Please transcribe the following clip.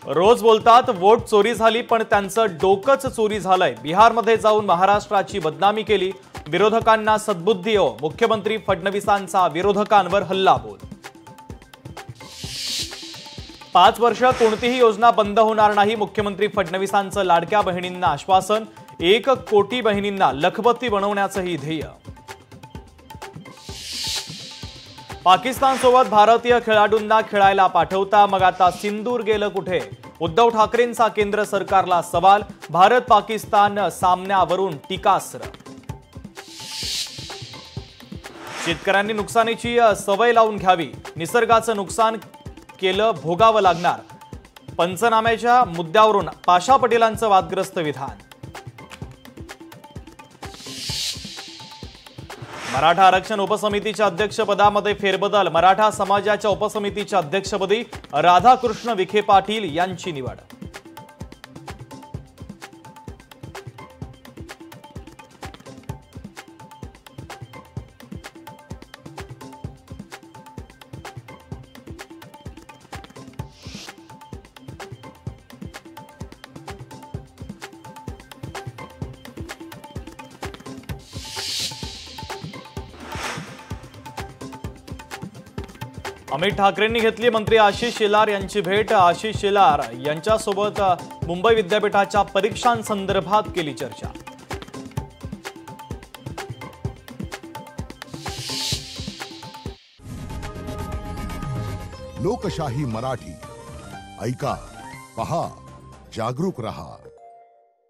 रोज बोलतात वोट चोरी झाली, पण त्यांचं डोकंच चोरी झालंय। बिहारमध्ये जाऊन महाराष्ट्राची बदनामी केली। विरोधकांना सद्बुद्धी हो, मुख्यमंत्री फडणवीसांचा विरोधकांवर हल्लाबोल। 5 वर्ष कोणतीही योजना बंद होणार नाही, मुख्यमंत्री फडणवीसांचं लाडक्या बहिणींना आश्वासन। 1 कोटी बहिणींना लखपती बनवण्याचंही ध्येय। पाकिस्तानसोबत भारतीय खेळाडूंना खेळायला पाठवता, मग आता सिंदूर गेलं कुठे? उद्धव ठाकरेंचा केंद्र सरकारला सवाल। भारत पाकिस्तान सामन्यावरून टीकास्त्र। शेतकऱ्यांनी नुकसानीची सवय लावून घ्यावी, निसर्गाचं नुकसान केलं भोगावं लागणार। पंचनाम्याच्या मुद्द्यावरून पाशा पटेलांचं वादग्रस्त विधान। मराठा आरक्षण उपसमितीच्या अध्यक्षपदामध्ये फेरबदल। मराठा समाजाच्या उपसमितीच्या अध्यक्षपदी राधाकृष्ण विखे पाटील यांची निवड। अमित ठाकरेंनी घेतली मंत्री आशिष शेलार यांची भेट। आशिष शेलार यांच्यासोबत मुंबई विद्यापीठाच्या परीक्षांसंदर्भात केली चर्चा। लोकशाही मराठी ऐका, पहा, जागरूक रहा।